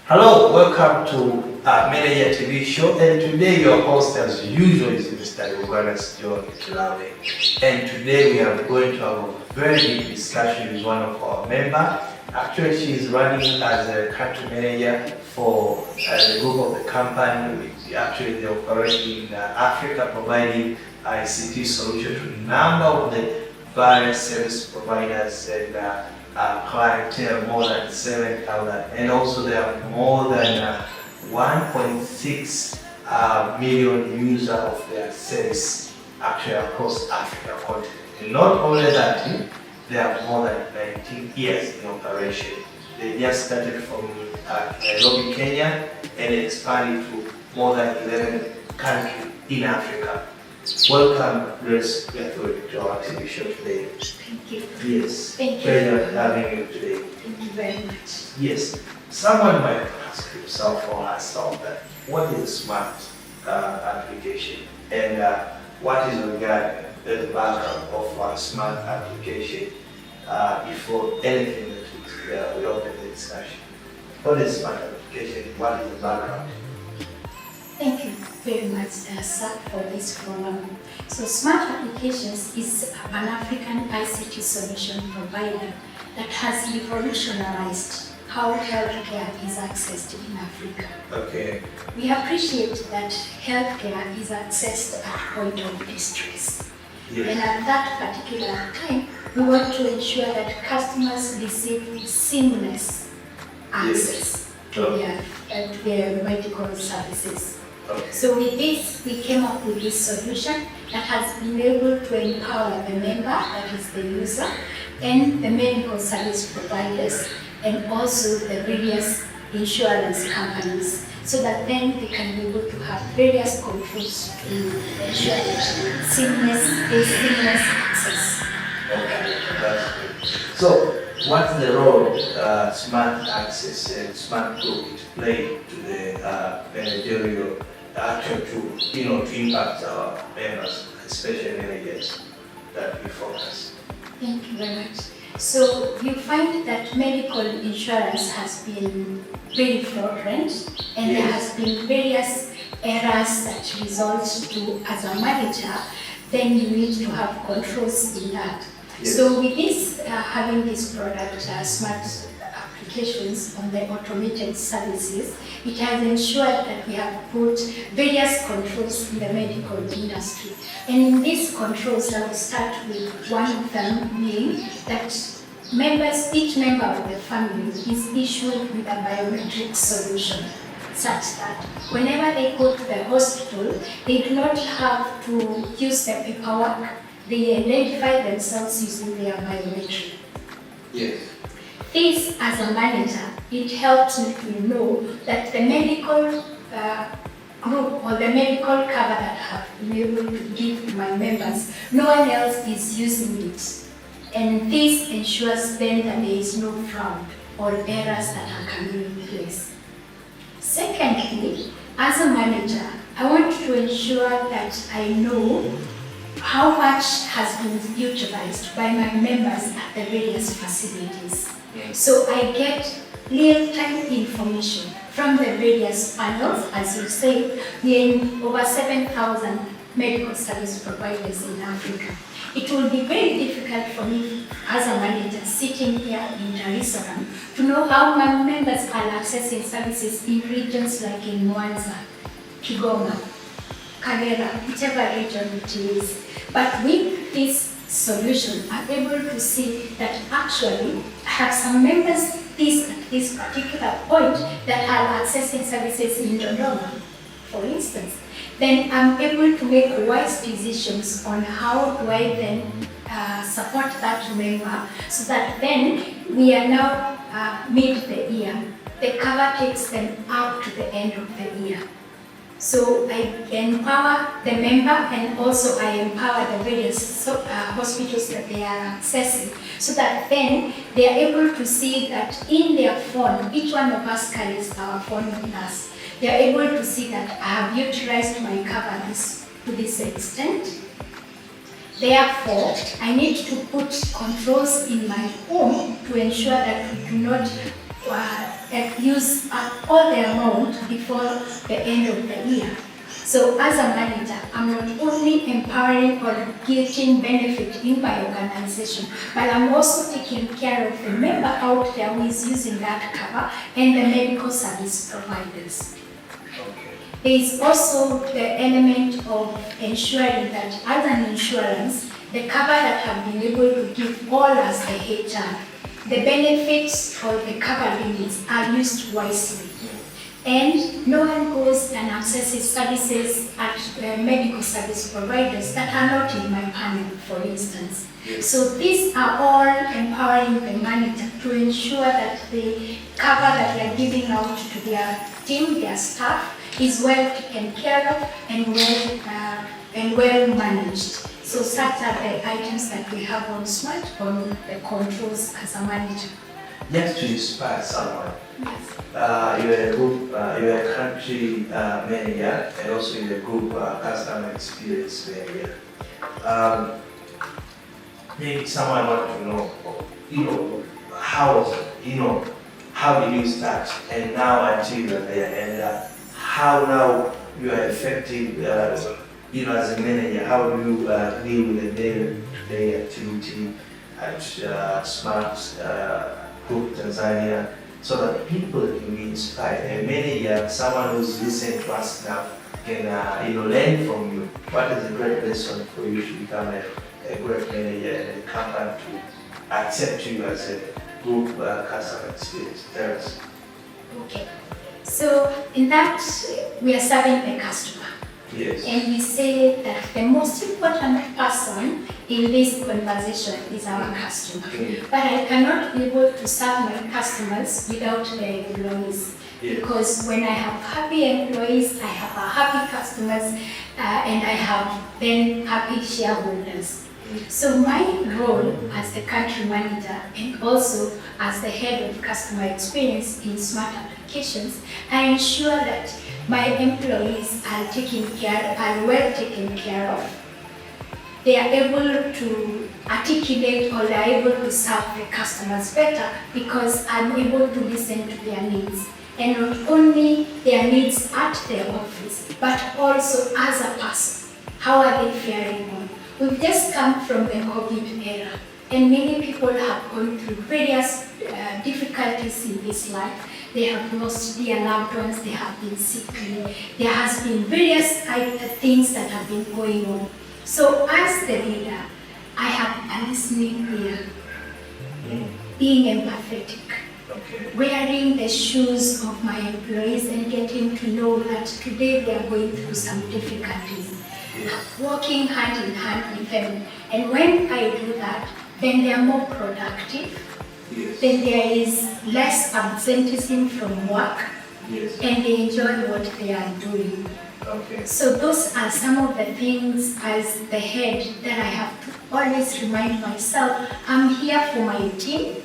Hello, welcome to Manager TV show, and today your host as usual is Mr. Uganas John Kilawe. And today we are going to have a very deep discussion with one of our members. Actually, she is running as a country manager for the group of the company. Actually, they operate in Africa, providing ICT solution to a number of the various service providers and clientele, more than 7,000, and also there are more than 1.6 million users of their service actually across Africa continent. And not only that, they have more than 19 years in operation. They just started from Nairobi, Kenya, and expanded to more than 11 countries in Africa. Welcome, Grace Kathuri, to our TV show today. Thank you. Yes. Thank you. Pleasure having you today. Thank you very much. Yes. Someone might ask himself or herself that what is smart application and what is regarding the background of a smart application before anything that we open the discussion. What is smart application? What is the background? Thank you very much, sir, for this program. So, Smart Applications is an African ICT solution provider that has revolutionized how healthcare is accessed in Africa. Okay. We appreciate that healthcare is accessed at point of distress. Yes. And at that particular time, we want to ensure that customers receive seamless access to their medical services. Okay. So with this, we came up with this solution that has been able to empower the member, that is the user, and the medical service providers, and also the various insurance companies, so that then they can be able to have various controls to ensure that seamless access. Okay, that's good. So, what's the role smart access and smart group play to the managerial action to impact our members, especially managers that we focus? Thank you very much. So you find that medical insurance has been very fraudulent, and there has been various errors that result to, as a manager, then you need to have controls in that. Yes. So with this, having this product, smart applications on the automated services, it has ensured that we have put various controls in the medical industry. And in these controls, I will start with one of them being that each member of the family is issued with a biometric solution, such that whenever they go to the hospital, they do not have to use the paperwork. They identify themselves using their biometric. Yes. This, as a manager, it helps me to know that the medical group or the medical cover that I have been able to give to my members, no one else is using it. And this ensures then that there is no fraud or errors that are coming in place. Secondly, as a manager, I want to ensure that I know how much has been utilized by my members at the various facilities. So I get real-time information from the various panels. As you say, we are over 7,000 medical service providers in Africa. It will be very difficult for me as a manager sitting here in Dar es Salaam to know how my members are accessing services in regions like in Mwanza, Kigoma, Kagera, whichever region it is. But with this solution, I'm able to see that actually I have some members at this particular point that are accessing services in Dodoma, for instance. Then I'm able to make wise decisions on how do I then support that member, so that then we are now mid the year. The cover takes them up to the end of the year. So I empower the member, and also I empower the various hospitals that they are accessing, so that then they are able to see that in their phone, each one of us carries our phone with us. They are able to see that I have utilized my cover to this extent. Therefore, I need to put controls in my home to ensure that we do not use up all the amount before the end of the year. So as a manager, I'm not only empowering or getting benefit in my organization, but I'm also taking care of the member out there who is using that cover and the medical service providers. There is also the element of ensuring that as an insurance, the cover that have been able to give all us the HR, the benefits or the cover limits are used wisely. And no one goes and accesses services at medical service providers that are not in my panel, for instance. So these are all empowering the manager to ensure that the cover that they are giving out to their team, their staff, is well taken care of and well managed. So such are the items that we have on SMART on the controls as a manager. Just to inspire someone, Yes. you're a group, you're a country manager, and also you're a group customer experience manager. Maybe someone wants to know, how did you start, and now until you're there, and how now you are effective, as a manager, how do you deal with the day-to-day activity at SMART Group Tanzania, so that people can be inspired. A manager, someone who's listening to us now, can learn from you. What is a great lesson for you to become a great manager and a company to accept you as a group customer experience? Tell us. Okay. So in that, we are serving the customer. Yes. And we say that the most important person in this conversation is our customer. But I cannot be able to serve my customers without the employees. Because when I have happy employees, I have happy customers, and I have then happy shareholders. So my role as the country manager and also as the head of customer experience in SMART applications, I ensure that my employees are well taken care of. They are able to articulate or they are able to serve the customers better because I'm able to listen to their needs. And not only their needs at their office, but also as a person. How are they faring on? We've just come from the COVID era, and many people have gone through various difficulties in this life. They have lost their loved ones, they have been sickly, there has been various things that have been going on. So as the leader, I have a listening ear, being empathetic, wearing the shoes of my employees and getting to know that today they are going through some difficulties. Working hand in hand with them. And when I do that, then they are more productive. Yes. Then there is less absenteeism from work. Yes. And they enjoy what they are doing. Okay. So those are some of the things as the head that I have to always remind myself, I'm here for my team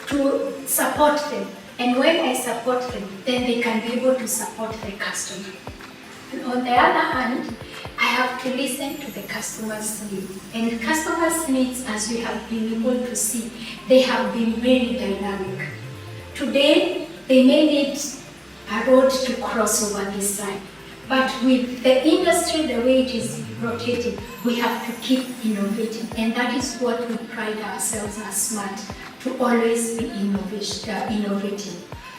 to support them. And when I support them, then they can be able to support the customer. And on the other hand, I have to listen to the customer's needs. And the customer's needs, as we have been able to see, they have been very dynamic. Today, they may need a road to cross over this side. But with the industry, the way it is rotating, we have to keep innovating. And that is what we pride ourselves as SMART, to always be innovating.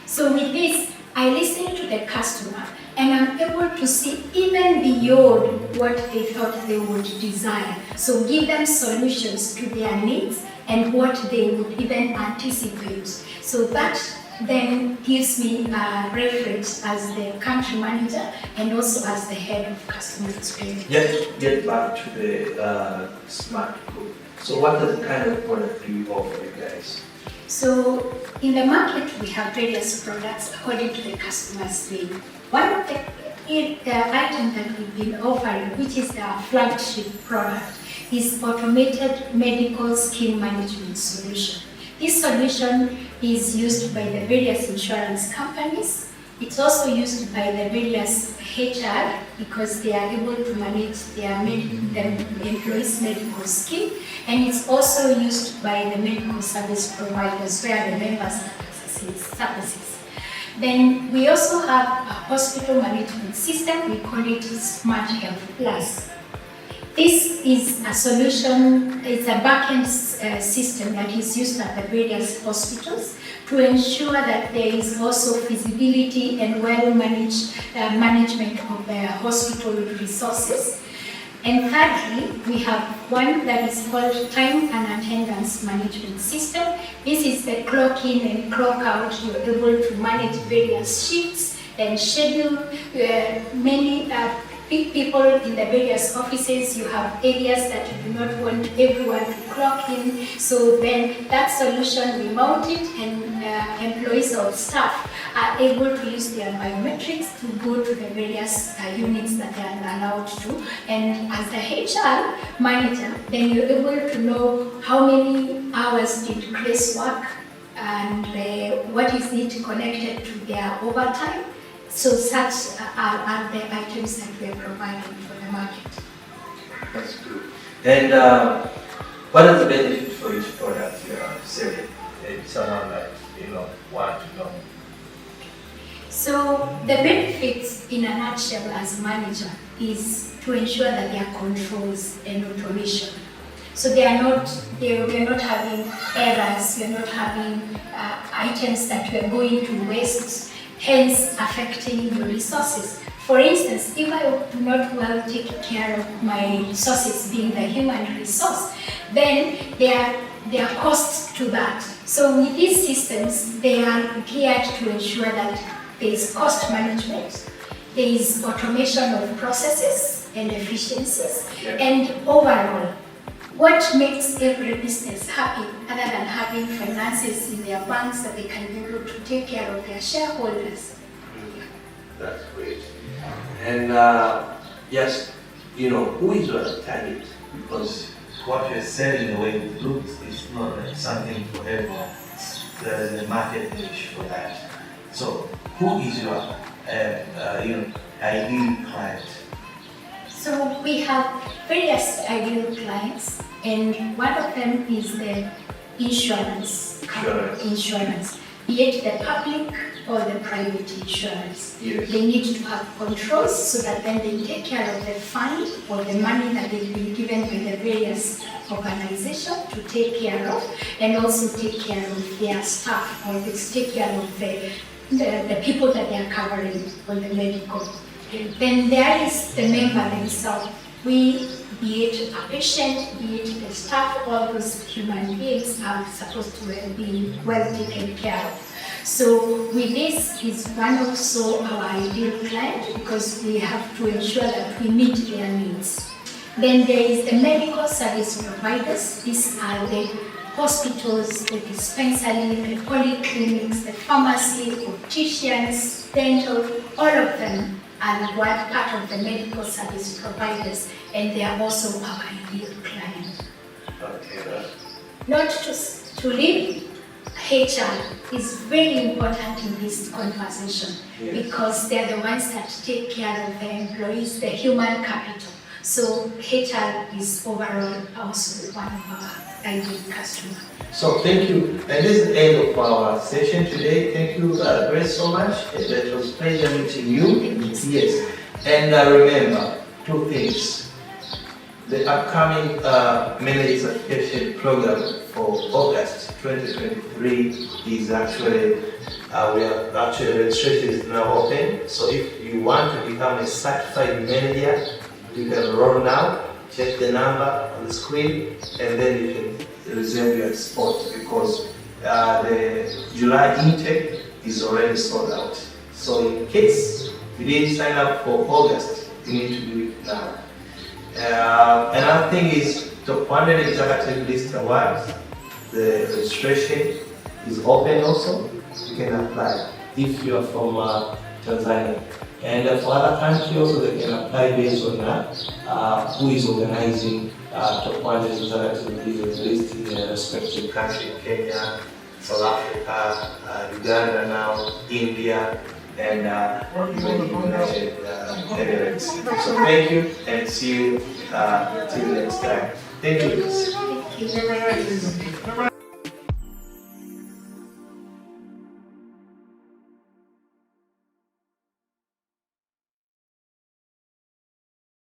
So with this, I listen to the customer and I'm able to see even beyond what they thought they would desire. So give them solutions to their needs and what they would even anticipate. So that then gives me a reference as the country manager and also as the head of customer experience. Just get back to the SMART group. So what is the kind of product do you offer you guys? So in the market, we have various products according to the customer's need. One of the items that we've been offering, which is our flagship product, is automated medical scheme management solution. This solution is used by the various insurance companies. It's also used by the various HR because they are able to manage their employees' medical scheme, and it's also used by the medical service providers where the members are accessing services. Then we also have a hospital management system. We call it Smart Health Plus. This is a solution, it's a back-end system that is used at the various hospitals to ensure that there is also feasibility and well-managed management of the hospital resources. And thirdly, we have one that is called Time and Attendance Management System. This is the clock in and clock out. You're able to manage various shifts and schedule many people in the various offices. You have areas that you do not want everyone to clock in. So then that solution, we mount it, and employees or staff are able to use their biometrics to go to the various units that they are allowed to. And as the HR manager, then you're able to know how many hours did Grace work and what is it connected to their overtime. So such are the items that we are providing for the market. That's good. And what are the benefits for each product you are selling? If someone want to know. So the benefits in a nutshell as a manager is to ensure that there are controls and automation. So we are not having errors, we are not having items that we are going to waste, hence affecting your resources. For instance, if I do not well take care of my resources, being the human resource, then there are costs to that. So with these systems, they are geared to ensure that there is cost management, there is automation of processes and efficiencies, and overall, what makes every business happy other than having finances in their banks that they can be able to take care of their shareholders? That's great. And yes, who is your target? Because what you're selling, the way it looks, is not something for everyone. There is a market niche for that. So, who is your ideal client? So we have various ideal clients, and one of them is the insurance. Be it the public or the private insurance. Yes. They need to have controls so that then they take care of the fund or the money that they've been given by the various organizations to take care of, and also take care of their staff, or take care of the people that they are covering on the medical. Then there is the member themselves. Be it a patient, be it the staff, all those human beings are supposed to be well taken care of. So with this is one also our ideal client, because we have to ensure that we meet their needs. Then there is the medical service providers. These are the hospitals, the dispensary, the polyclinics, the pharmacy, opticians, dental, all of them are one part of the medical service providers, and they are also our ideal client. Okay. Not to leave, HR is very important in this conversation, yes, because they are the ones that take care of the employees, the human capital. So HR is overall also one of our ideal customers. So thank you. And this is the end of our session today. Thank you, Grace, so much. It was a pleasure meeting you. Yes. And remember, two things. The upcoming manager certification program for August 2023 is actually, registration is now open. So if you want to become a certified manager, you can enroll now. Check the number on the screen, and then you can reserve your spot, because the July intake is already sold out. So in case you didn't sign up for August, you need to do it now. Another thing is Top 100 Executive List Awards. The registration is open also. You can apply if you are from Tanzania. And for other countries also, they can apply based on who is organizing Top 100 Executive List in their respective country: Kenya, South Africa, Uganda now, India, and even United Emirates. So thank you, and see you till next time. Thank you. Thank you.